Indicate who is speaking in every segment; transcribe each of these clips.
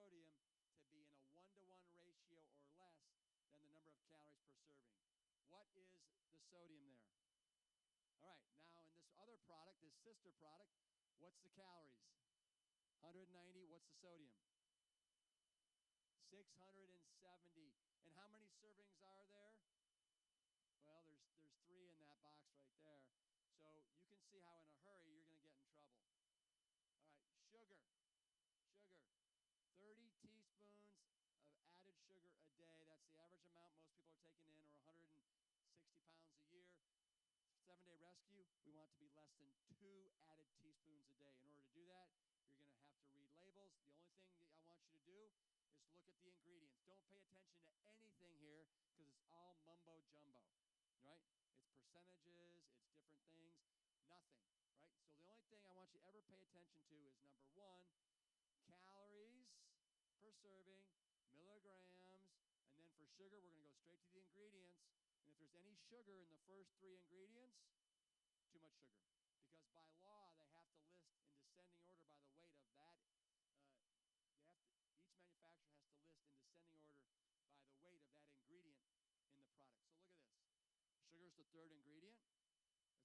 Speaker 1: sodium to be in a 1-to-1 ratio or less than the number of calories per serving. What is the sodium there? All right, now in this other product, this sister product, what's the calories? 190. What's the sodium? 670. And how many servings are there? Well, there's 3 in that box right there. So you can see how in a hurry you're going to get in trouble. All right, sugar. Sugar. 30 teaspoons of added sugar a day. That's the average amount most people are taking in, or 160 pounds a year. 7-day rescue, we want it to be less than 2 added teaspoons a day. In order to do that, you're going to have to read labels. The only thing that I want you to do is look at the ingredients. Don't pay attention to anything here because it's all mumbo jumbo, right? It's percentages, it's different things, nothing, right? So the only thing I want you to ever pay attention to is, number 1, calories per serving, milligrams, and then for sugar, we're going to go straight to the ingredients. And if there's any sugar in the first 3 ingredients, too much sugar. Because by law, they have to list in descending order by the weight of that. Each manufacturer has to list in descending order by the weight of that ingredient in the product. So look at this. Sugar is the 3rd ingredient.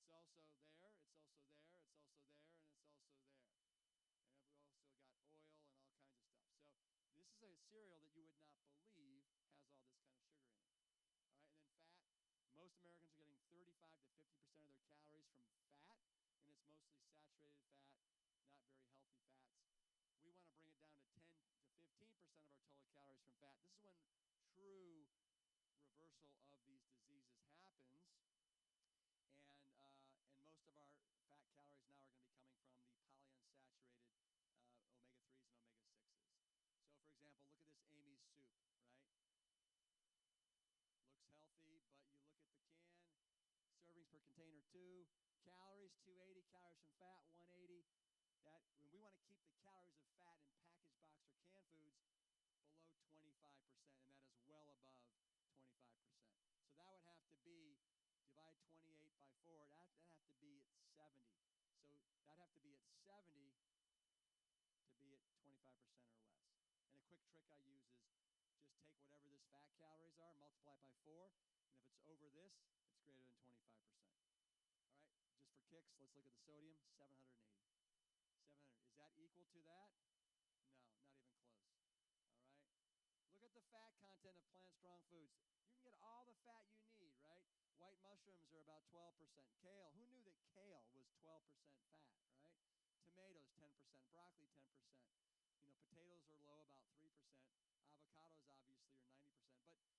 Speaker 1: It's also there, it's also there, it's also there, and it's also there. And we also got oil and all kinds of stuff. So this is a cereal that you would not believe has all this kind of sugar in it. All right, and then fat. Most Americans are getting 35 to 50% of their calories from fat, and it's mostly saturated fat, not very healthy fats. We want to bring it down to 10 to 15% of our total calories from fat. This is when true reversal of these diseases happens, and most of our fat calories now are going to be coming from the polyunsaturated omega-3s and omega-6s. So, for example, look at this Amy's soup, right? Looks healthy, but you look at the can, servings per container 2, calories 280, calories from fat 180. That when we want to keep the calories of fat in packaged box or canned foods below 25%, and that is well above 25%. So that would have to be, divide 28 by 4, that'd have to be at 70. So that'd have to be at 70 to be at 25% or less. And a quick trick I use is just take whatever this fat calories are, multiply it by 4, and if it's over this, it's greater than 25%. All right, just for kicks, let's look at the sodium, 780. 700. Is that equal to that? No, not even close. All right? Look at the fat content of Plant Strong foods. You can get all the fat you need, right? White mushrooms are about 12%. Kale, who knew that kale was 12% fat, right? Tomatoes, 10%. Broccoli, 10%. You know, potatoes are low, about 3%. Avocados, obviously, are 90%.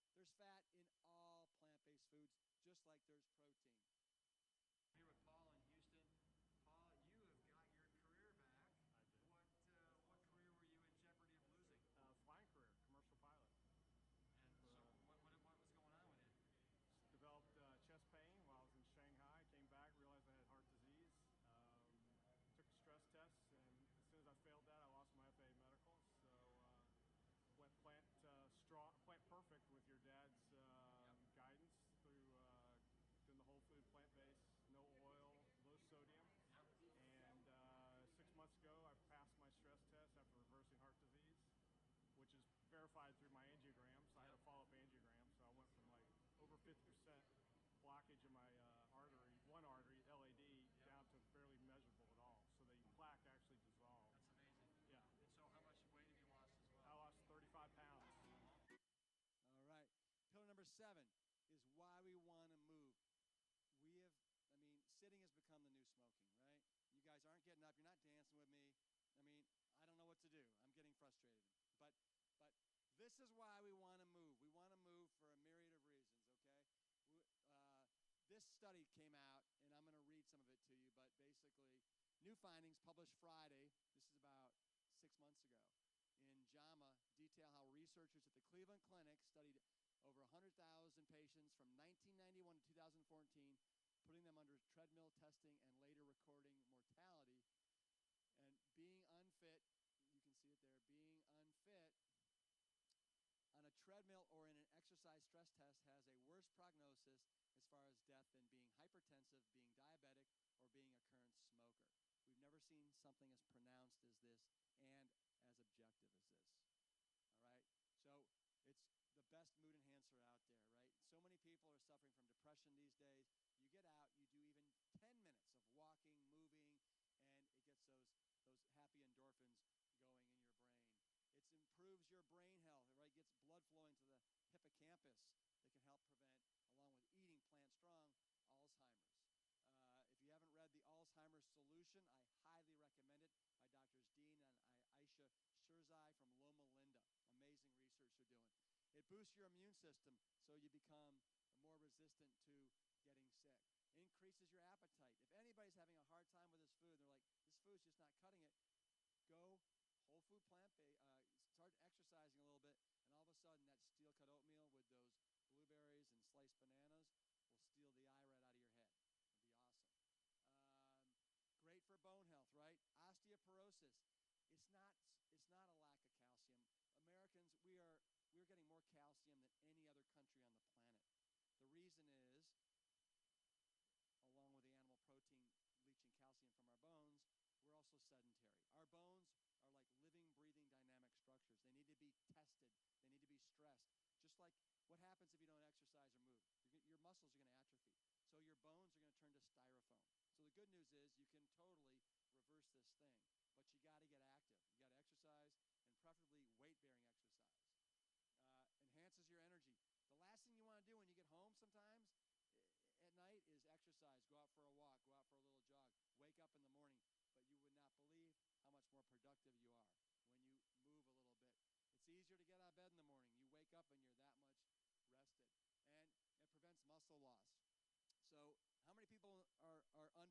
Speaker 1: But there's fat in all plant-based foods, just like there's protein. I'm here with Paul in Houston. Paul, you have got your career back.
Speaker 2: I did.
Speaker 1: What career were you in jeopardy of losing?
Speaker 2: Flying career, commercial pilot.
Speaker 1: And so what was going on with it?
Speaker 2: Developed chest pain while I was in Shanghai. Came back, realized I had heart disease. Took stress tests, and as soon as I failed that, I lost my FAA medical. So went plant perfect with your dad's guidance through doing the whole food, plant-based, no oil, low sodium. And 6 months ago, I passed my stress test after reversing heart disease, which is verified through my angiogram. So I had a follow-up angiogram. So I went from like over 50% blockage in my one artery, LAD, down to barely measurable at all. So the plaque actually dissolved.
Speaker 1: That's amazing.
Speaker 2: Yeah.
Speaker 1: And so how much weight have you lost as well?
Speaker 2: I lost 35 pounds.
Speaker 1: All right. Pillar number 7 is why we want to move. Sitting has become the new smoking, right? You guys aren't getting up. You're not dancing with me. I don't know what to do. I'm getting frustrated. But this is why we want to move. We want to move for a myriad of reasons, okay? This study came out, and I'm going to read some of it to you, but basically, new findings published Friday, this is about 6 months ago, in JAMA, detail how researchers at the Cleveland Clinic studied over 100,000 patients from 1991 to 2014, putting them under treadmill testing and later recording mortality. And being unfit, you can see it there, being unfit on a treadmill or in an exercise stress test has a worse prognosis as far as death than being hypertensive, being diabetic, or being a current smoker. We've never seen something as pronounced as this and as objective as this. people are suffering from depression these days. You get out, you do even 10 minutes of walking, moving, and it gets those happy endorphins going in your brain. It improves your brain health, right? It gets blood flowing to the hippocampus that can help prevent, along with eating plant strong, Alzheimer's. If you haven't read The Alzheimer's Solution, I highly recommend it by Drs. Dean and Aisha Shirzai from Loma Linda. Amazing research they're doing. It boosts your immune system so you become more resistant to getting sick. Increases your appetite. If anybody's having a hard time with this food, they're like, this food's just not cutting it, go whole food plant-based, start exercising a little bit, and all of a sudden that steel-cut oatmeal with those blueberries and sliced bananas will steal the eye right out of your head. It'll be awesome. Great for bone health, right? Osteoporosis. It's not a lack of calcium. Americans, we're getting more calcium than any other country on the planet. The reason is, along with the animal protein leaching calcium from our bones, we're also sedentary. Our bones are like living, breathing, dynamic structures. They need to be tested. They need to be stressed. Just like what happens if you don't exercise or move? Your muscles are going to atrophy. So your bones are going to turn to styrofoam. So the good news is you can totally reverse this thing. But you got to get active. You got to exercise, and preferably weight-bearing exercise. Enhances your energy. The last thing you want to do when you get home sometimes at night is exercise. Go out for a walk. Go out for a little jog. Wake up in the morning. But you would not believe how much more productive you are when you move a little bit. It's easier to get out of bed in the morning. You wake up and you're that much rested. And it prevents muscle loss. So how many people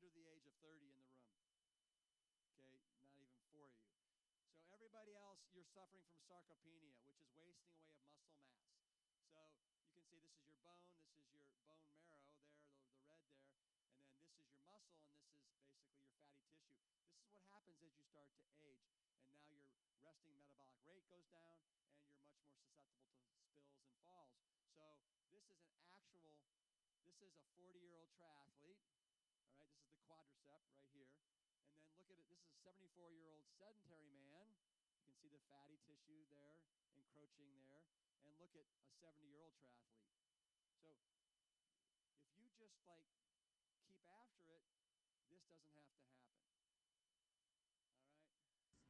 Speaker 1: are under the age of 30 in the room? Okay, not even 4 of you. So everybody else, you're suffering from sarcopenia, which is wasting away of muscle mass. So you can see this is your bone, this is your bone marrow there, the red there, and then this is your muscle, and this is basically your fatty tissue. This is what happens as you start to age, and now your resting metabolic rate goes down, and you're much more susceptible to spills and falls. So this is a 40-year-old triathlete, all right? This is the quadricep right here. And then look at it. This is a 74-year-old sedentary man. You can see the fatty tissue there encroaching there. And look at a 70-year-old triathlete. So if you just keep after it, this doesn't have to happen. All right? I'm with Jeannie here. Jeannie has been doing this for 6.5 years.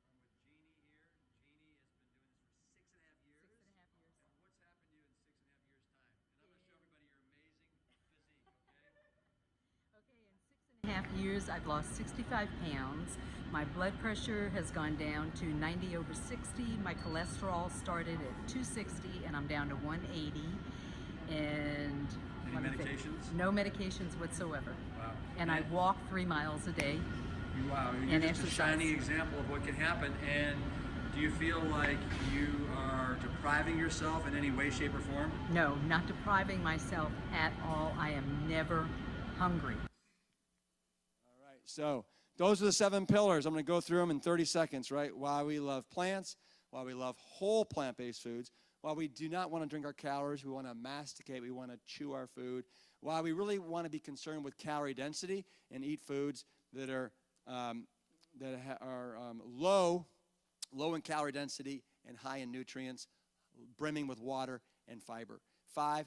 Speaker 3: 6.5 years.
Speaker 1: And what's happened to you in 6.5 years' time? And I'm going to show everybody your amazing physique, okay?
Speaker 3: Okay, in 6.5 years, I've lost 65 pounds. My blood pressure has gone down to 90/60. My cholesterol started at 260, and I'm down to 180. And
Speaker 1: any medications?
Speaker 3: No medications whatsoever.
Speaker 1: Wow.
Speaker 3: And I walk 3 miles a day.
Speaker 1: Wow, you're just a shining example of what can happen. And do you feel like you are depriving yourself in any way, shape, or form?
Speaker 3: No, not depriving myself at all. I am never hungry.
Speaker 1: All right, so those are the 7 pillars. I'm going to go through them in 30 seconds, right? Why we love plants, why we love whole plant-based foods, why we do not want to drink our calories, we want to masticate, we want to chew our food, why we really want to be concerned with calorie density and eat foods that are low in calorie density and high in nutrients, brimming with water and fiber. 5,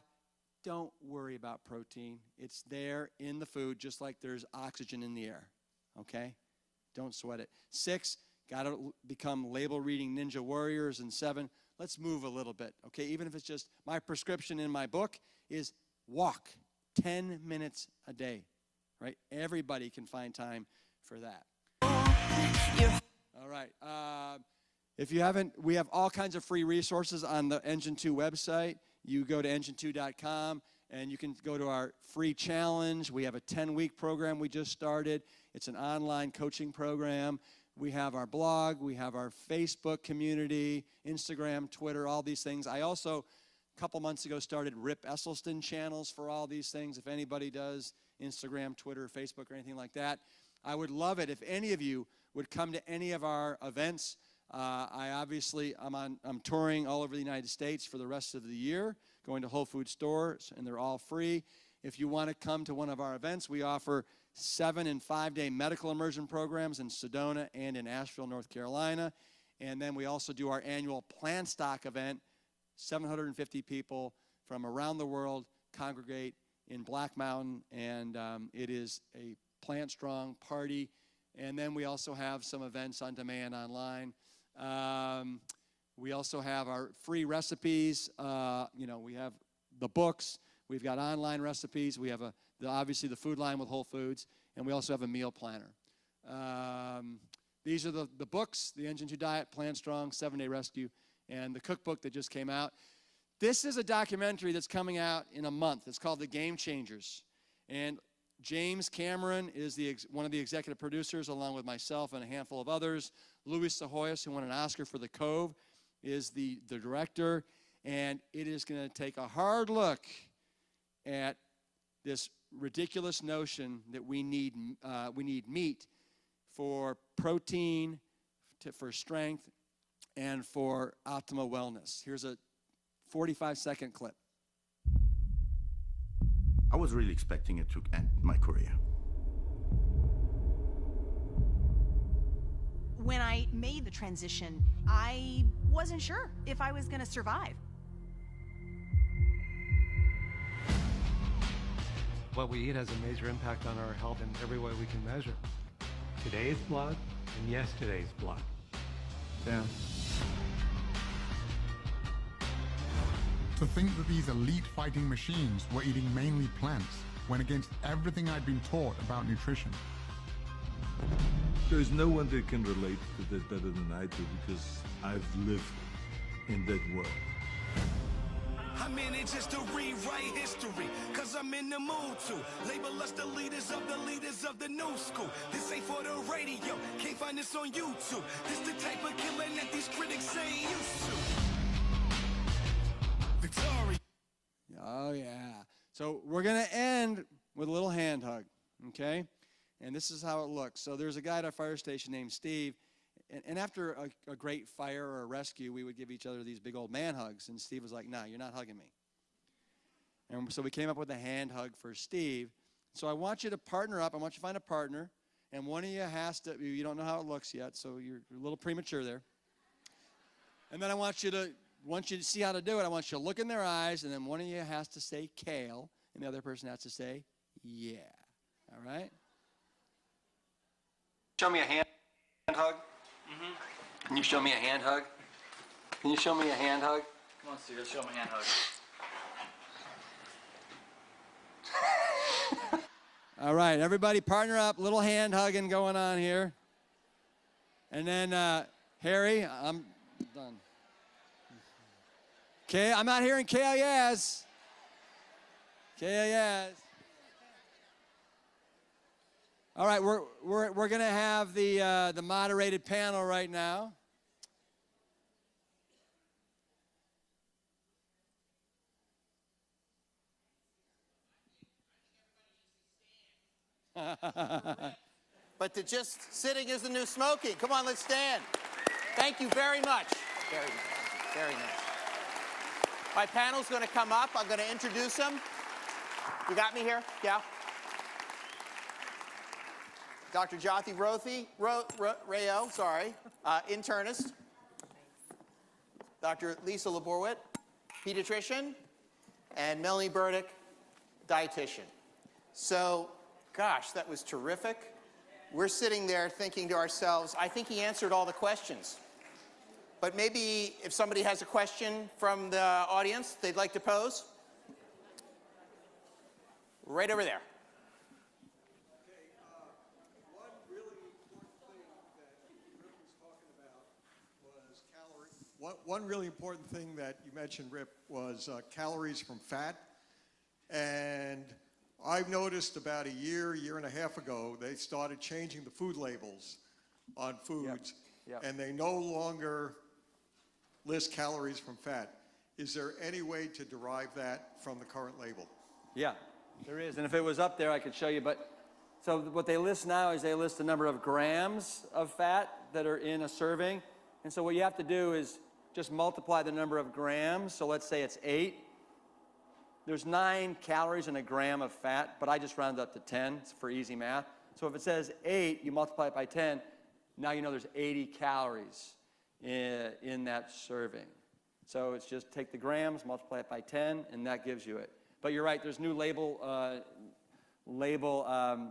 Speaker 1: don't worry about protein. It's there in the food just like there's oxygen in the air, okay? Don't sweat it. 6, got to become label-reading ninja warriors. And 7, let's move a little bit, okay? Even if it's just, my prescription in my book is walk 10 minutes a day, right? Everybody can find time for that. All right. If you haven't, we have all kinds of free resources on the Engine 2 website. You go to engine2.com and you can go to our free challenge. We have a 10-week program we just started. It's an online coaching program. We have our blog. We have our Facebook community, Instagram, Twitter, all these things. I also, a couple months ago, started Rip Esselstyn channels for all these things. If anybody does Instagram, Twitter, Facebook, or anything like that, I would love it if any of you would come to any of our events. I'm touring all over the United States for the rest of the year, going to Whole Foods stores, and they're all free. If you want to come to one of our events, we offer 7- and 5-day medical immersion programs in Sedona and in Asheville, North Carolina. And then we also do our annual Plant Stock event, 750 people from around the world congregate in Black Mountain, and it is a Plant Strong party. And then we also have some events on demand online. We also have our free recipes. We have the books. We've got online recipes. We have obviously the food line with Whole Foods, and we also have a meal planner. These are the books: The Engine 2 Diet, Plant Strong, 7-Day Rescue, and the cookbook that just came out. This is a documentary that's coming out in a month. It's called The Game Changers, and James Cameron is one of the executive producers, along with myself and a handful of others. Louis Sahoyas, who won an Oscar for The Cove, is the director, and it is going to take a hard look at this ridiculous notion that we need meat for protein, for strength, and for optimal wellness. Here's a 45-second clip.
Speaker 4: I was really expecting it to end my career.
Speaker 5: When I made the transition, I wasn't sure if I was going to survive.
Speaker 6: What we eat has a major impact on our health in every way we can measure. Today's blood and yesterday's blood.
Speaker 4: Yeah.
Speaker 7: To think that these elite fighting machines were eating mainly plants went against everything I'd been taught about nutrition.
Speaker 8: There is no one that can relate to that better than I do, because I've lived in that world.
Speaker 9: I'm in it just to rewrite history, cause I'm in the mood to label us the leaders of the new school. This ain't for the radio, can't find this on YouTube. This the type of killing that these critics ain't used to. Victoria.
Speaker 1: Oh, yeah. So we're going to end with a little hand hug, okay? And this is how it looks. So there's a guy at our fire station named Steve, and after a great fire or a rescue, we would give each other these big old man hugs, and Steve was like, "No, you're not hugging me." And so we came up with a hand hug for Steve. So I want you to partner up. I want you to find a partner, and one of you has to, you don't know how it looks yet, so you're a little premature there. And then I want you to see how to do it. I want you to look in their eyes, and then one of you has to say kale, and the other person has to say yeah. All right? Show me a hand hug. Mm-hmm. Can you show me a hand hug? Can you show me a hand hug?
Speaker 10: Come on, Steve, let's show him a hand hug.
Speaker 1: All right, everybody partner up. Little hand hugging going on here. And then, Harry, I'm done. Okay, I'm not hearing Kale yes. Kale yes. All right, we're going to have the moderated panel right now.
Speaker 11: But to just sitting is the new smoking. Come on, let's stand. Thank you very much. Very nice. Very nice. My panel's going to come up. I'm going to introduce them. You got me here? Yeah. Dr. Jyoti Rayo, internist. Dr. Lisa Laborwit, pediatrician. And Melanie Burdick, dietitian. So, gosh, that was terrific. We're sitting there thinking to ourselves, I think he answered all the questions. But maybe if somebody has a question from the audience they'd like to pose. Right over there.
Speaker 12: One really important thing that Rip was talking about was calories. One really important thing that you mentioned, Rip, was calories from fat. And I've noticed about a year and a half ago, they started changing the food labels on foods.
Speaker 1: Yep.
Speaker 12: And they no longer list calories from fat. Is there any way to derive that from the current label?
Speaker 1: Yeah, there is. And if it was up there, I could show you. But so what they list now is they list the number of grams of fat that are in a serving. And so what you have to do is just multiply the number of grams. So let's say it's 8. There's 9 calories in a gram of fat, but I just rounded up to 10 for easy math. So if it says 8, you multiply it by 10, now you know there's 80 calories in that serving. So it's just take the grams, multiply it by 10, and that gives you it. But you're right, there's new label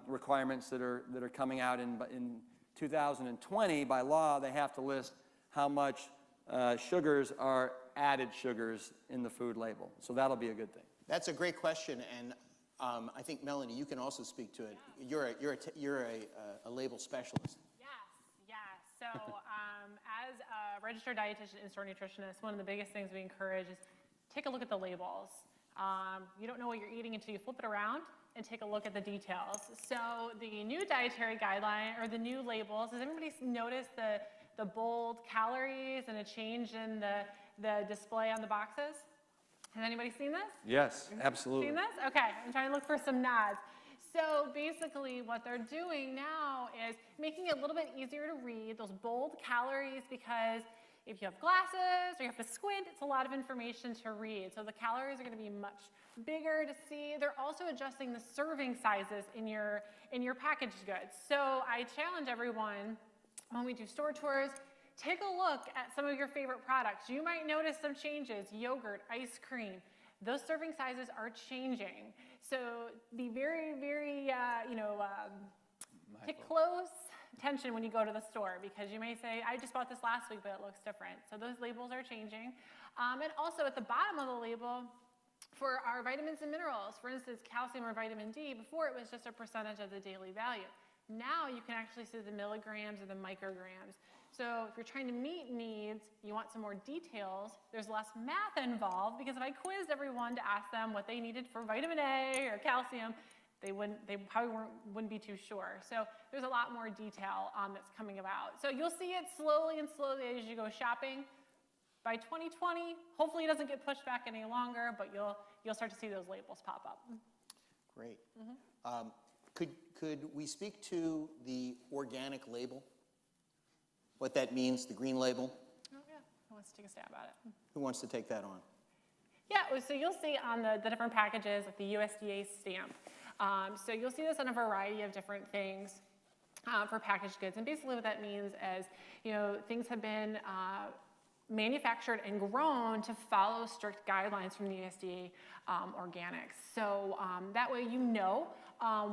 Speaker 1: requirements that are coming out in 2020. By law, they have to list how much sugars are added sugars in the food label. So that'll be a good thing.
Speaker 11: That's a great question, and I think, Melanie, you can also speak to it. You're a label specialist.
Speaker 13: Yes. So as a registered dietitian and store nutritionist, one of the biggest things we encourage is take a look at the labels. You don't know what you're eating until you flip it around and take a look at the details. So the new dietary guideline, or the new labels, has anybody noticed the bold calories and a change in the display on the boxes? Has anybody seen this?
Speaker 1: Yes, absolutely.
Speaker 13: Seen this? Okay, I'm trying to look for some nods. So basically what they're doing now is making it a little bit easier to read those bold calories, because if you have glasses or you have to squint, it's a lot of information to read. So the calories are going to be much bigger to see. They're also adjusting the serving sizes in your packaged goods. So I challenge everyone, when we do store tours, take a look at some of your favorite products. You might notice some changes: yogurt, ice cream. Those serving sizes are changing. So be very, very, pay close attention when you go to the store, because you may say, I just bought this last week, but it looks different. So those labels are changing. And also at the bottom of the label, for our vitamins and minerals, for instance, calcium or vitamin D, before it was just a percentage of the daily value. Now you can actually see the milligrams or the micrograms. So if you're trying to meet needs, you want some more details, there's less math involved, because if I quizzed everyone to ask them what they needed for vitamin A or calcium, they probably wouldn't be too sure. So there's a lot more detail that's coming about. So you'll see it slowly and slowly as you go shopping. By 2020, hopefully it doesn't get pushed back any longer, but you'll start to see those labels pop up.
Speaker 11: Great. Could we speak to the organic label? What that means, the green label?
Speaker 13: Oh yeah, who wants to take a stab at it?
Speaker 11: Who wants to take that on?
Speaker 13: Yeah, so you'll see on the different packages, like the USDA stamp. So you'll see this on a variety of different things for packaged goods. And basically what that means is, things have been manufactured and grown to follow strict guidelines from the USDA organics. So that way you know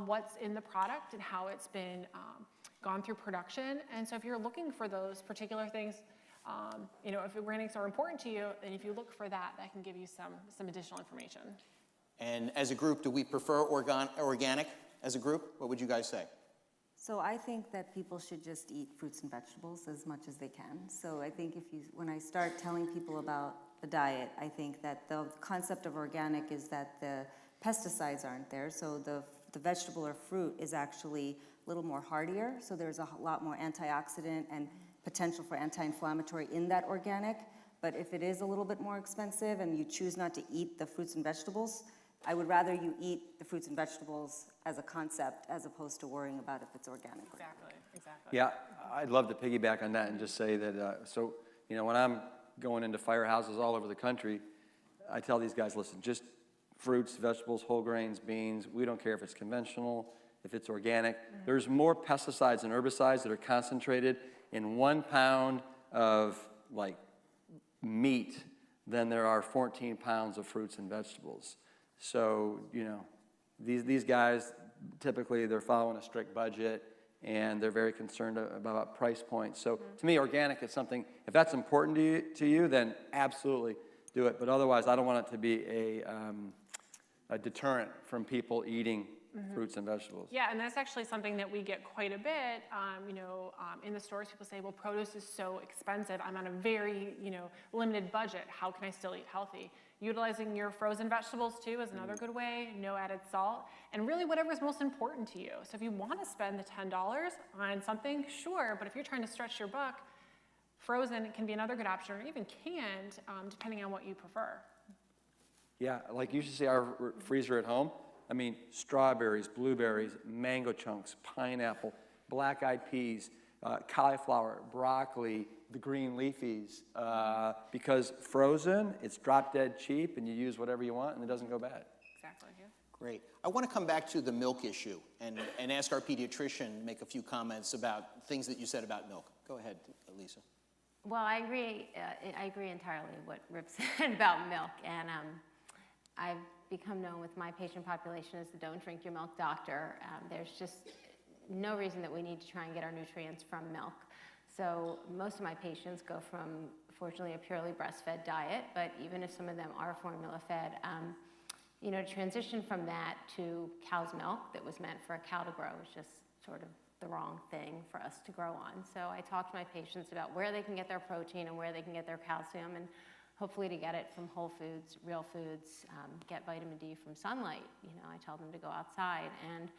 Speaker 13: what's in the product and how it's been gone through production. And so if you're looking for those particular things, if organics are important to you, then if you look for that, that can give you some additional information.
Speaker 11: And as a group, do we prefer organic as a group? What would you guys say?
Speaker 14: So I think that people should just eat fruits and vegetables as much as they can. So I think when I start telling people about the diet, I think that the concept of organic is that the pesticides aren't there. So the vegetable or fruit is actually a little more hardier. So there's a lot more antioxidant and potential for anti-inflammatory in that organic. But if it is a little bit more expensive and you choose not to eat the fruits and vegetables, I would rather you eat the fruits and vegetables as a concept as opposed to worrying about if it's organic.
Speaker 13: Exactly.
Speaker 1: Yeah, I'd love to piggyback on that and just say that, when I'm going into firehouses all over the country, I tell these guys, listen, just fruits, vegetables, whole grains, beans, we don't care if it's conventional, if it's organic. There's more pesticides and herbicides that are concentrated in 1 pound of meat than there are 14 pounds of fruits and vegetables. So, these guys, typically they're following a strict budget and they're very concerned about price points. So to me, organic is something, if that's important to you, then absolutely do it. But otherwise, I don't want it to be a deterrent from people eating fruits and vegetables.
Speaker 13: Yeah, and that's actually something that we get quite a bit. In the stores, people say, well, produce is so expensive. I'm on a very, limited budget. How can I still eat healthy? Utilizing your frozen vegetables, too, is another good way. No added salt. And really, whatever is most important to you. So if you want to spend the $10 on something, sure. But if you're trying to stretch your buck, frozen can be another good option, or even canned, depending on what you prefer.
Speaker 1: Yeah, like you should see our freezer at home. I mean, strawberries, blueberries, mango chunks, pineapple, black-eyed peas, cauliflower, broccoli, the green leafies. Because frozen, it's drop-dead cheap, and you use whatever you want, and it doesn't go bad.
Speaker 13: Exactly, yeah.
Speaker 11: Great. I want to come back to the milk issue and ask our pediatrician make a few comments about things that you said about milk. Go ahead, Lisa.
Speaker 15: Well, I agree entirely with what Rip said about milk. And I've become known with my patient population as the don't drink your milk doctor. There's just no reason that we need to try and get our nutrients from milk. So most of my patients go from, fortunately, a purely breastfed diet, but even if some of them are formula fed, you know, to transition from that to cow's milk that was meant for a cow to grow is just sort of the wrong thing for us to grow on. So I talk to my patients about where they can get their protein and where they can get their calcium, and hopefully to get it from whole foods, real foods, get vitamin D from sunlight. You know, I tell them to go outside and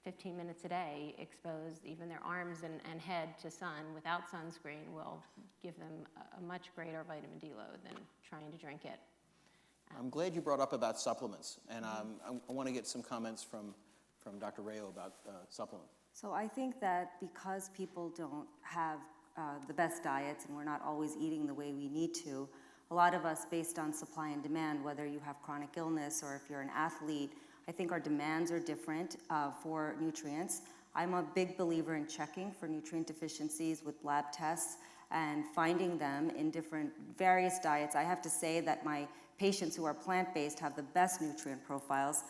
Speaker 15: 15 minutes a day expose even their arms and head to sun without sunscreen will give them a much greater vitamin D load than trying to drink it.
Speaker 11: I'm glad you brought up about supplements, and I want to get some comments from Dr. Rayo about supplements.
Speaker 14: So I think that because people don't have the best diets and we're not always eating the way we need to, a lot of us, based on supply and demand, whether you have chronic illness or if you're an athlete, I think our demands are different for nutrients. I'm a big believer in checking for nutrient deficiencies with lab tests and finding them in different various diets. I have to say that my patients who are plant-based have the best nutrient profiles,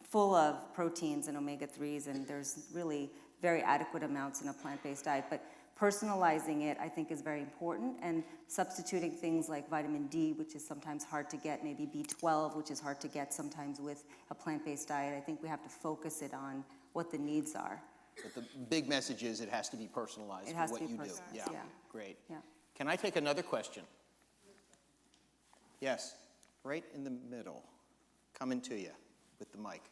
Speaker 14: full of proteins and omega-3s, and there's really very adequate amounts in a plant-based diet. But personalizing it, I think, is very important, and substituting things like vitamin D, which is sometimes hard to get, maybe B12, which is hard to get sometimes with a plant-based diet. I think we have to focus it on what the needs are.
Speaker 11: But the big message is it has to be personalized
Speaker 14: It has
Speaker 11: for what
Speaker 14: to be
Speaker 11: you
Speaker 14: personalized,
Speaker 11: do.
Speaker 14: yeah.
Speaker 11: Great.
Speaker 14: Yeah.
Speaker 11: Can I take another question? Yes, right in the middle. Coming to you with the mic.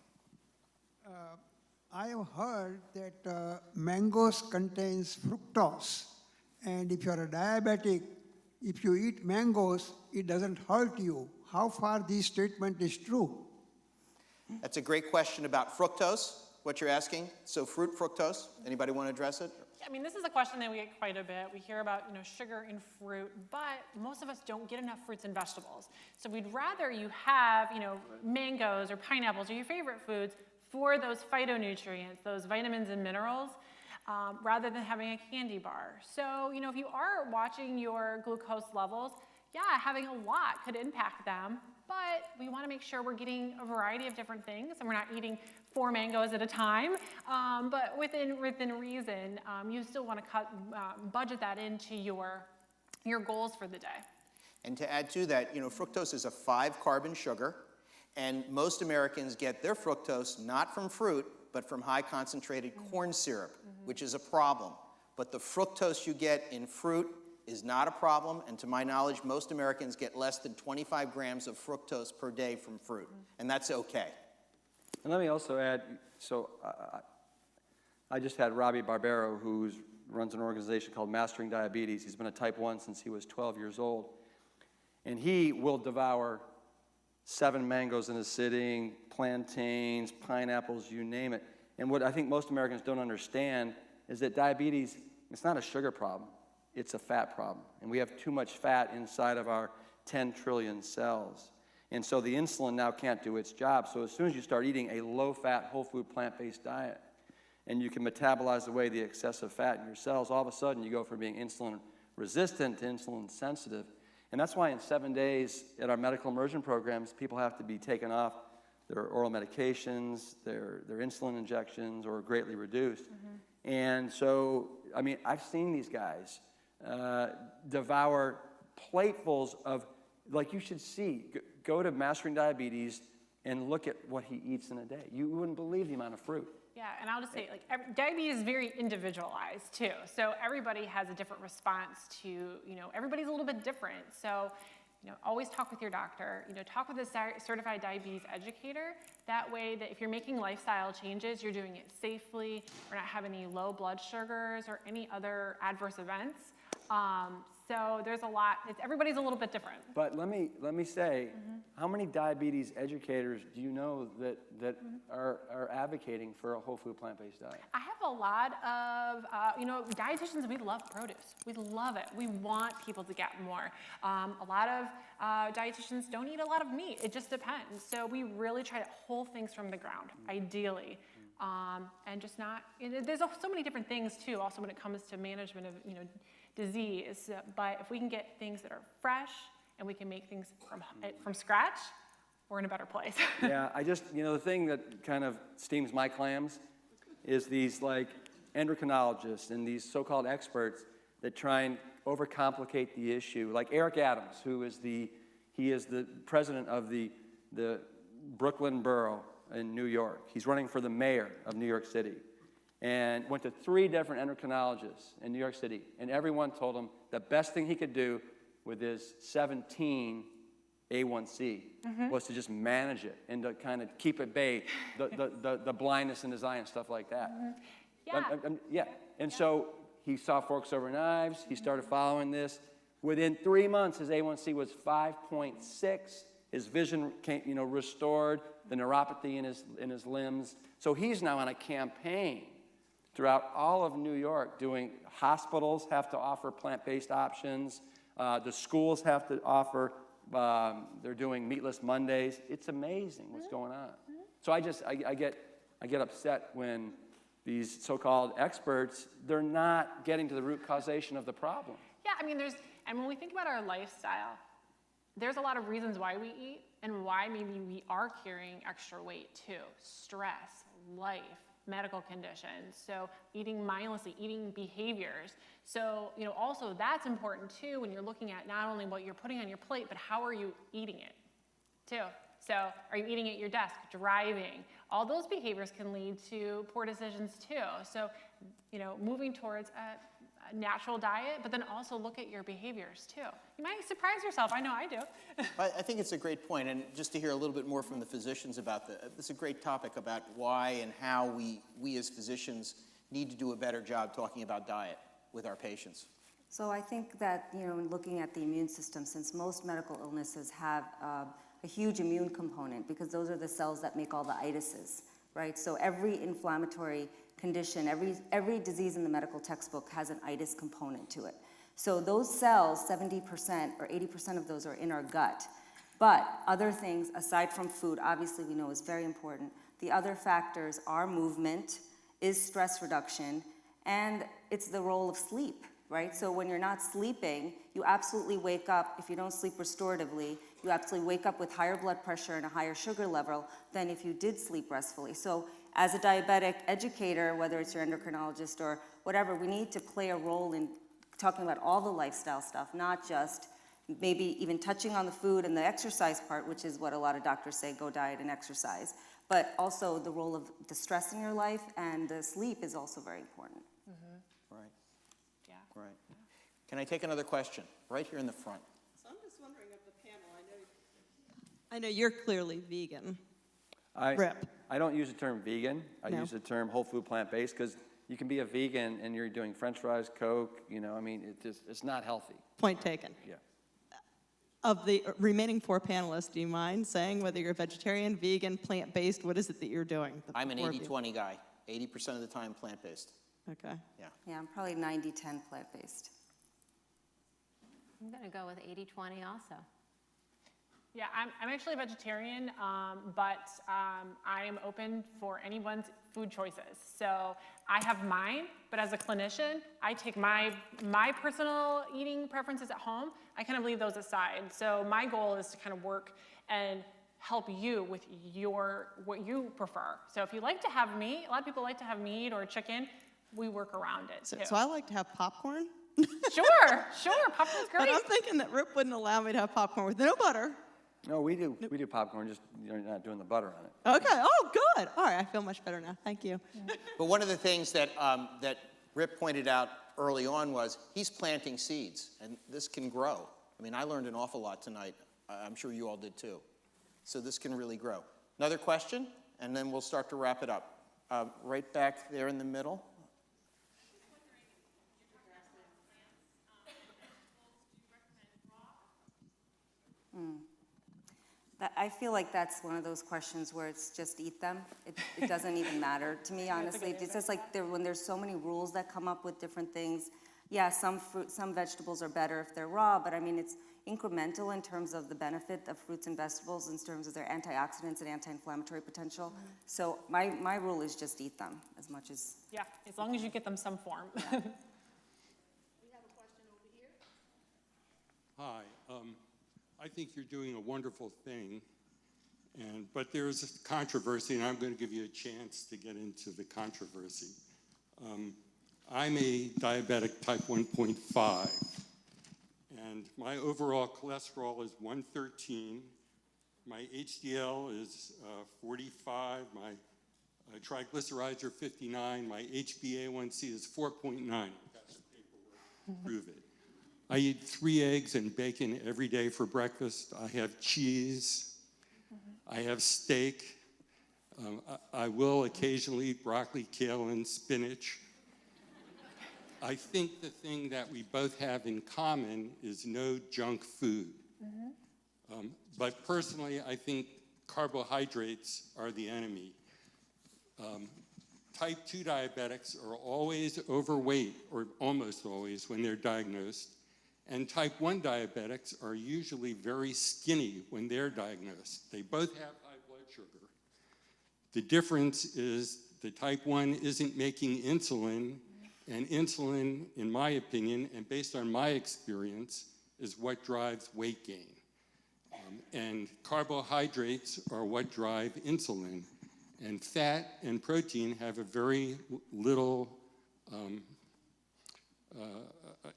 Speaker 16: I have heard that mangoes contains fructose, and if you're a diabetic, if you eat mangoes, it doesn't hurt you. How far this statement is true?
Speaker 11: That's a great question about fructose, what you're asking. So fruit fructose, anybody want to address it?
Speaker 13: I mean, this is a question that we get quite a bit. We hear about, you know, sugar in fruit, but most of us don't get enough fruits and vegetables. So we'd rather you have, you know, mangoes or pineapples or your favorite foods for those phytonutrients, those vitamins and minerals, rather than having a candy bar. So, you know, if you are watching your glucose levels, yeah, having a lot could impact them, but we want to make sure we're getting a variety of different things and we're not eating 4 mangoes at a time. But within reason, you still want to budget that into your goals for the day.
Speaker 11: And to add to that, you know, fructose is a 5-carbon sugar, and most Americans get their fructose not from fruit, but from high concentrated corn syrup, which is a problem. But the fructose you get in fruit is not a problem, and to my knowledge, most Americans get less than 25 grams of fructose per day from fruit, and that's okay.
Speaker 17: And let me also add, so I just had Robbie Barbero, who runs an organization called Mastering Diabetes. He's been a type 1 since he was 12 years old. And he will devour 7 mangoes in a sitting, plantains, pineapples, you name it. And what I think most Americans don't understand is that diabetes, it's not a sugar problem, it's a fat problem. And we have too much fat inside of our 10 trillion cells. And so the insulin now can't do its job. So as soon as you start eating a low-fat, whole-food, plant-based diet, and you can metabolize away the excessive fat in your cells, all of a sudden you go from being insulin-resistant to insulin-sensitive. And that's why in 7 days at our medical immersion programs, people have to be taken off their oral medications, their insulin injections, or greatly reduced. And so, I mean, I've seen these guys devour platefuls of, like you should see, go to Mastering Diabetes and look at what he eats in a day. You wouldn't believe the amount of fruit.
Speaker 13: Yeah, and I'll just say, like, diabetes is very individualized too. So everybody has a different response to, you know, everybody's a little bit different. So, you know, always talk with your doctor, you know, talk with a certified diabetes educator. That way that if you're making lifestyle changes, you're doing it safely, we're not having any low blood sugars or any other adverse events. So there's a lot, everybody's a little bit different.
Speaker 17: But let me say, how many diabetes educators do you know that are advocating for a whole food plant-based diet?
Speaker 13: I have a lot of, you know, dietitians, we love produce. We love it. We want people to get more. A lot of dietitians don't eat a lot of meat. It just depends. So we really try to whole things from the ground, ideally. And just not, there's so many different things too, also when it comes to management of, you know, disease. But if we can get things that are fresh and we can make things from scratch, we're in a better place.
Speaker 17: Yeah, the thing that kind of steams my clams is these like endocrinologists and these so-called experts that try and overcomplicate the issue. Like Eric Adams, who is the president of the Brooklyn Borough in New York. He's running for the mayor of New York City and went to 3 different endocrinologists in New York City, and everyone told him the best thing he could do with his 17 A1C was to just manage it and to kind of keep at bay the blindness in his eye and stuff like that.
Speaker 13: Yeah.
Speaker 17: And so he saw Forks Over Knives. He started following this. Within 3 months, his A1C was 5.6. His vision came, restored. The neuropathy in his limbs. So he's now on a campaign throughout all of New York doing. Hospitals have to offer plant-based options. The schools have to offer. They're doing meatless Mondays. It's amazing what's going on. So I get upset when these so-called experts, they're not getting to the root causation of the problem.
Speaker 13: Yeah, I mean, and when we think about our lifestyle, there's a lot of reasons why we eat and why maybe we are carrying extra weight too. Stress, life, medical conditions, so eating mindlessly, eating behaviors. So, also that's important too when you're looking at not only what you're putting on your plate, but how are you eating it too. So are you eating at your desk, driving? All those behaviors can lead to poor decisions too. So, moving towards a natural diet, but then also look at your behaviors too. You might surprise yourself. I know I do.
Speaker 11: I think it's a great point, and just to hear a little bit more from the physicians about this is a great topic about why and how we as physicians need to do a better job talking about diet with our patients.
Speaker 14: So I think that, looking at the immune system, since most medical illnesses have a huge immune component, because those are the cells that make all the itises, right? So every inflammatory condition, every disease in the medical textbook has an itis component to it. So those cells, 70% or 80% of those are in our gut. But other things, aside from food, obviously we know is very important. The other factors are movement, is stress reduction, and it's the role of sleep, right? So when you're not sleeping, you absolutely wake up, if you don't sleep restoratively, you absolutely wake up with higher blood pressure and a higher sugar level than if you did sleep restfully. So as a diabetic educator, whether it's your endocrinologist or whatever, we need to play a role in talking about all the lifestyle stuff, not just maybe even touching on the food and the exercise part, which is what a lot of doctors say, go diet and exercise, but also the role of the stress in your life, and the sleep is also very important.
Speaker 11: Right.
Speaker 13: Yeah.
Speaker 11: Right. Can I take another question? Right here in the front.
Speaker 18: So I'm just wondering of the panel, I know you're clearly vegan. Rip.
Speaker 17: I don't use the term vegan. I
Speaker 18: No.
Speaker 17: use the term whole food plant-based, because you can be a vegan and you're doing French fries, Coke, it's not healthy.
Speaker 18: Point taken.
Speaker 17: Yeah.
Speaker 18: Of the remaining 4 panelists, do you mind saying whether you're vegetarian, vegan, plant-based, what is it that you're doing?
Speaker 11: I'm an 80-20 guy. 80% of the time plant-based.
Speaker 18: Okay.
Speaker 14: Yeah, I'm probably 90-10 plant-based.
Speaker 15: I'm going to go with 80-20 also.
Speaker 13: Yeah, I'm actually a vegetarian, but I am open for anyone's food choices. So I have mine, but as a clinician, I take my personal eating preferences at home. I kind of leave those aside. So my goal is to kind of work and help you with what you prefer. So if you like to have meat, a lot of people like to have meat or chicken, we work around it too.
Speaker 18: So I like to have popcorn.
Speaker 13: Sure, popcorn's great.
Speaker 18: But I'm thinking that Rip wouldn't allow me to have popcorn with no butter.
Speaker 17: No, we do popcorn, just you're not doing the butter on it.
Speaker 18: Okay, oh, good. All right, I feel much better now. Thank you.
Speaker 11: But one of the things that Rip pointed out early on was he's planting seeds, and this can grow. I mean, I learned an awful lot tonight. I'm sure you all did too. So this can really grow. Another question, and then we'll start to wrap it up. Right back there in the middle.
Speaker 14: I feel like that's one of those questions where it's just eat them. It doesn't even matter to me, honestly. It's just like when there's so many rules that come up with different things. Yeah, some vegetables are better if they're raw, but I mean, it's incremental in terms of the benefit of fruits and vegetables in terms of their antioxidants and anti-inflammatory potential. So my rule is just eat them as much as...
Speaker 13: Yeah, as long as you get them some form.
Speaker 14: Yeah.
Speaker 19: Hi, I think you're doing a wonderful thing, But there's a controversy, and I'm going to give you a chance to get into the controversy. I'm a diabetic type 1.5, and my overall cholesterol is 113. My HDL is 45. My triglycerides are 59. My HbA1c is 4.9. I've got the paperwork to prove it. I eat 3 eggs and bacon every day for breakfast. I have cheese. I have steak. I will occasionally eat broccoli, kale, and spinach. I think the thing that we both have in common is no junk food. But personally, I think carbohydrates are the enemy. Type 2 diabetics are always overweight, or almost always, when they're diagnosed. And type 1 diabetics are usually very skinny when they're diagnosed. They both have high blood sugar. The difference is the type 1 isn't making insulin, and insulin, in my opinion, and based on my experience, is what drives weight gain. And carbohydrates are what drive insulin. And fat and protein have a very little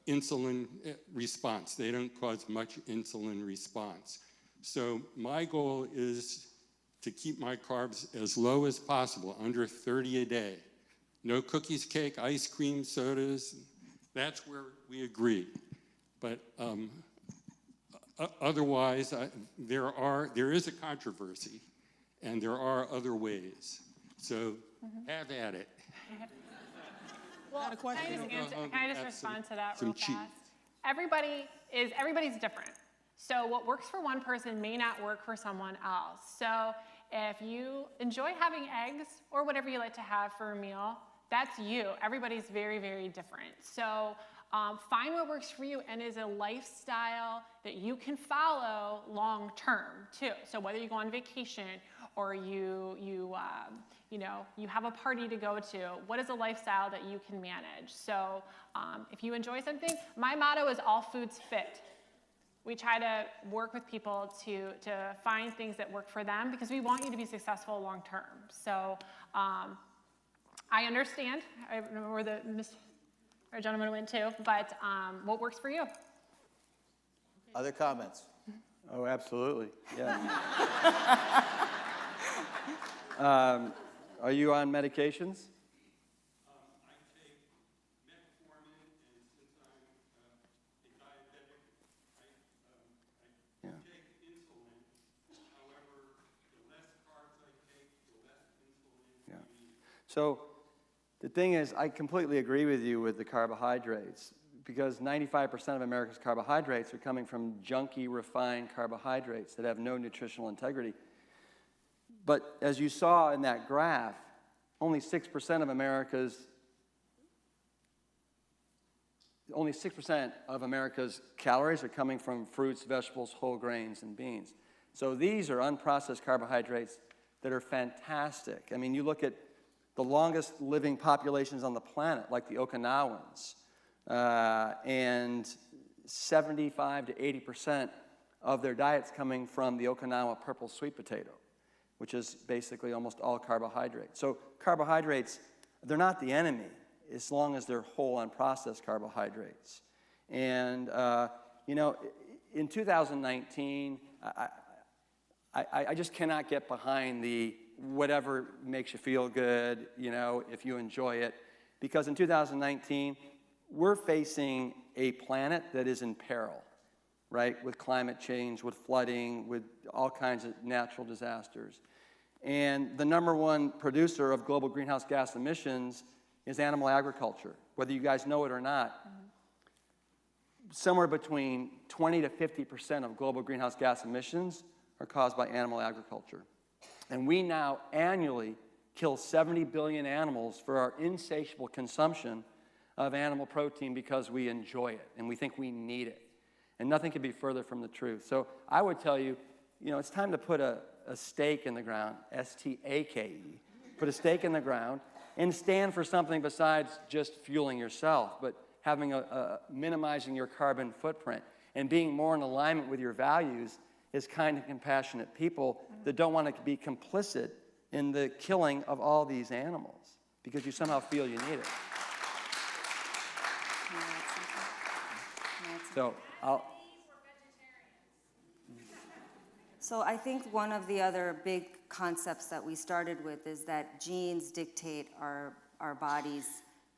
Speaker 19: insulin response. They don't cause much insulin response. So my goal is to keep my carbs as low as possible, under 30 a day. No cookies, cake, ice cream, sodas. That's where we agree. But otherwise, there is a controversy, and there are other ways. So have at it.
Speaker 13: Well, can I just respond to that real
Speaker 19: some cheese.
Speaker 13: fast? Everybody's different. So what works for one person may not work for someone else. So if you enjoy having eggs or whatever you like to have for a meal, that's you. Everybody's very, very different. So find what works for you and is a lifestyle that you can follow long term too. So whether you go on vacation or you have a party to go to, what is a lifestyle that you can manage? So if you enjoy something, my motto is all foods fit. We try to work with people to find things that work for them because we want you to be successful long term. So I understand I don't know where our gentleman went to, but what works for you?
Speaker 11: Other comments?
Speaker 17: Oh, absolutely. Yeah. Are you on medications?
Speaker 19: I take metformin, and since I'm a diabetic, I take insulin. However, the less carbs I take, the less insulin I need.
Speaker 17: So the thing is, I completely agree with you with the carbohydrates, because 95% of America's carbohydrates are coming from junky, refined carbohydrates that have no nutritional integrity. But as you saw in that graph, only 6% of America's calories are coming from fruits, vegetables, whole grains, and beans. So these are unprocessed carbohydrates that are fantastic. I mean, you look at the longest living populations on the planet, like the Okinawans, and 75 to 80% of their diet's coming from the Okinawa purple sweet potato, which is basically almost all carbohydrates. So carbohydrates, they're not the enemy as long as they're whole unprocessed carbohydrates. And, in 2019, I just cannot get behind the whatever makes you feel good, if you enjoy it. Because in 2019, we're facing a planet that is in peril, right? With climate change, with flooding, with all kinds of natural disasters. And the number one producer of global greenhouse gas emissions is animal agriculture, whether you guys know it or not. Somewhere between 20 to 50% of global greenhouse gas emissions are caused by animal agriculture. And we now annually kill 70 billion animals for our insatiable consumption of animal protein because we enjoy it and we think we need it. And nothing could be further from the truth. So I would tell you, it's time to put a stake in the ground, S-T-A-K-E, put a stake in the ground and stand for something besides just fueling yourself, but having minimizing your carbon footprint and being more in alignment with your values is kind and compassionate people that don't want to be complicit in the killing of all these animals because you somehow feel you need it. So
Speaker 14: So I think one of the other big concepts that we started with is that genes dictate our bodies,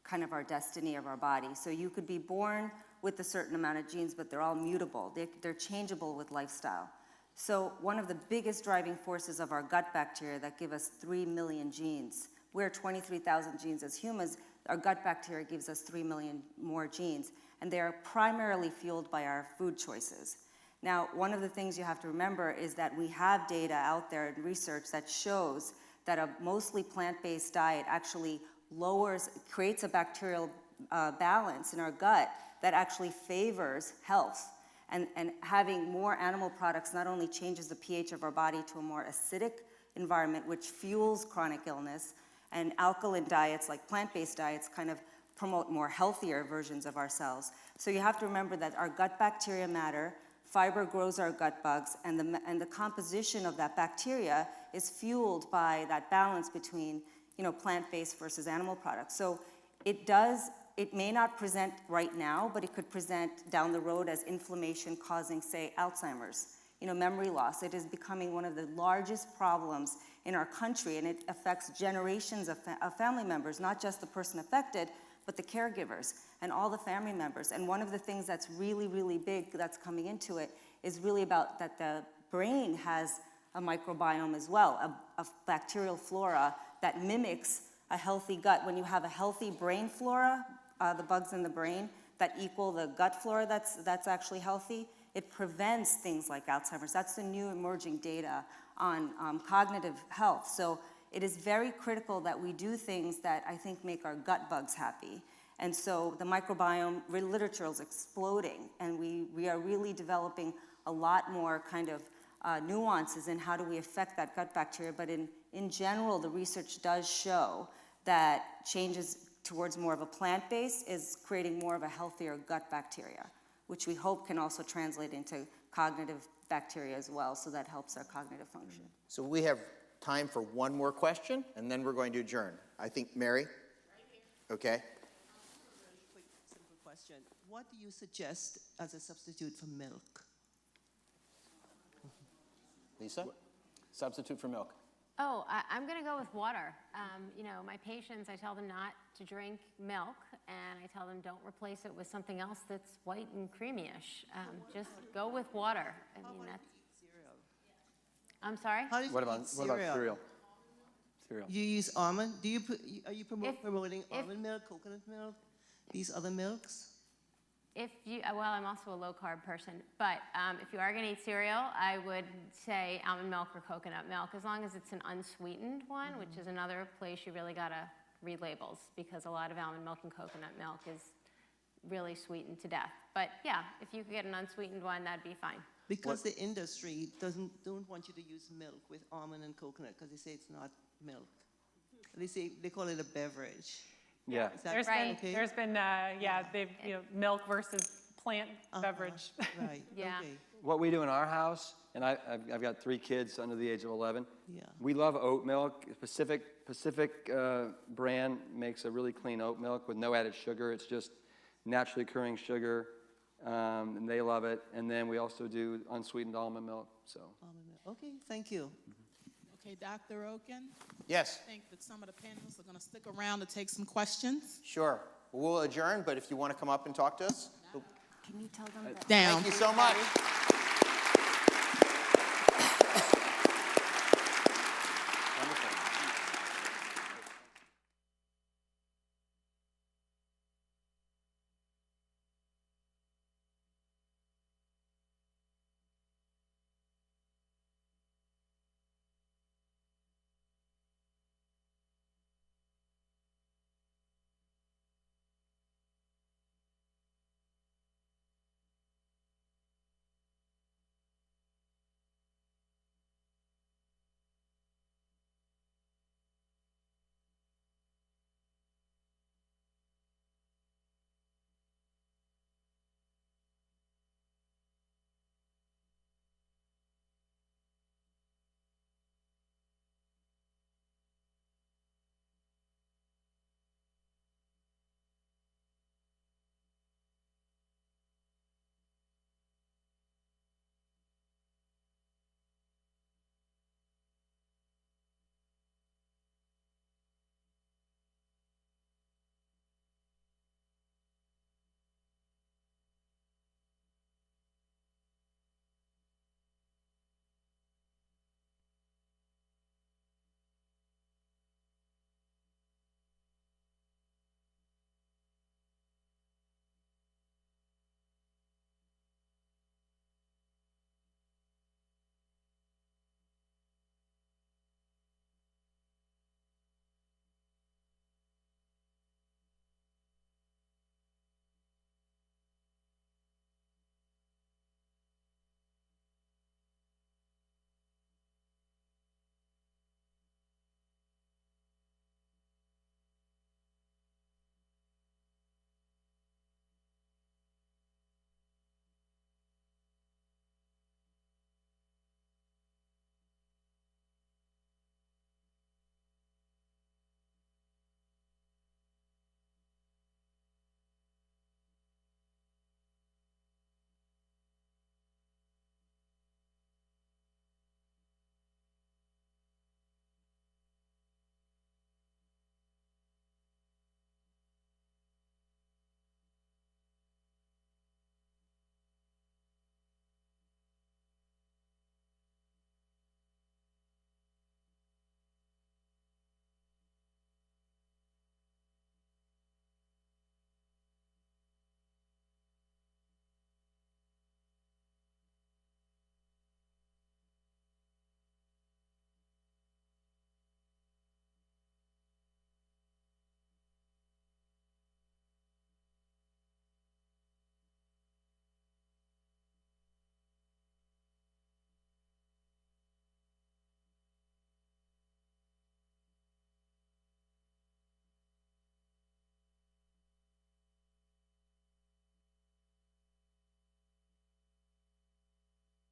Speaker 14: kind of our destiny of our body. So you could be born with a certain amount of genes, but they're all mutable. They're changeable with lifestyle. So one of the biggest driving forces of our gut bacteria that give us 3 million genes, we're 23,000 genes as humans, our gut bacteria gives us 3 million more genes, and they are primarily fueled by our food choices. Now, one of the things you have to remember is that we have data out there in research that shows that a mostly plant-based diet actually creates a bacterial balance in our gut that actually favors health. And having more animal products not only changes the pH of our body to a more acidic environment, which fuels chronic illness, and alkaline diets like plant-based diets kind of promote more healthier versions of ourselves. So you have to remember that our gut bacteria matter, fiber grows our gut bugs, and the composition of that bacteria is fueled by that balance between plant-based versus animal products. So it may not present right now, but it could present down the road as inflammation causing, say, Alzheimer's, memory loss. It is becoming one of the largest problems in our country, and it affects generations of family members, not just the person affected, but the caregivers and all the family members. And one of the things that's really, really big that's coming into it is really about that the brain has a microbiome as well, a bacterial flora that mimics a healthy gut. When you have a healthy brain flora, the bugs in the brain that equal the gut flora that's actually healthy, it prevents things like Alzheimer's. That's the new emerging data on cognitive health. So it is very critical that we do things that I think make our gut bugs happy. And so the microbiome literature is exploding, and we are really developing a lot more kind of nuances in how do we affect that gut bacteria. But in general, the research does show that changes towards more of a plant-based is creating more of a healthier gut bacteria, which we hope can also translate into cognitive bacteria as well, so that helps our cognitive function.
Speaker 11: So we have time for one more question, and then we're going to adjourn. I think Mary? Right here. Okay.
Speaker 20: Quick, simple question. What do you suggest as a substitute for milk?
Speaker 11: Lisa? Substitute for milk.
Speaker 15: Oh, I'm going to go with water. My patients, I tell them not to drink milk, and I tell them don't replace it with something else that's white and creamy-ish. Just go with water.
Speaker 20: Cereal?
Speaker 15: I'm sorry?
Speaker 17: What about cereal? Cereal.
Speaker 20: You use almond? Are you promoting almond milk, coconut milk, these other milks?
Speaker 15: I'm also a low-carb person, but if you are going to eat cereal, I would say almond milk or coconut milk, as long as it's an unsweetened one, which is another place you really got to read labels, because a lot of almond milk and coconut milk is really sweetened to death. But yeah, if you could get an unsweetened one, that'd be fine.
Speaker 20: Because the industry don't want you to use milk with almond and coconut, because they say it's not milk. They call it a beverage.
Speaker 17: Yeah.
Speaker 13: There's been milk versus plant beverage.
Speaker 20: Right.
Speaker 15: Yeah.
Speaker 20: Okay.
Speaker 17: What we do in our house, and I've got 3 kids under the age of 11.
Speaker 20: Yeah.
Speaker 17: We love oat milk. Pacific brand makes a really clean oat milk with no added sugar. It's just naturally occurring sugar, and they love it. And then we also do unsweetened almond milk. So.
Speaker 20: Almond milk. Okay. Thank you.
Speaker 21: Okay, Dr. Oken?
Speaker 11: Yes.
Speaker 21: I think that some of the panelists are going to stick around to take some questions.
Speaker 11: Sure. We'll adjourn, but if you want to come up and talk to us.
Speaker 14: Can you tell them that?
Speaker 21: Down.
Speaker 11: Thank you so much.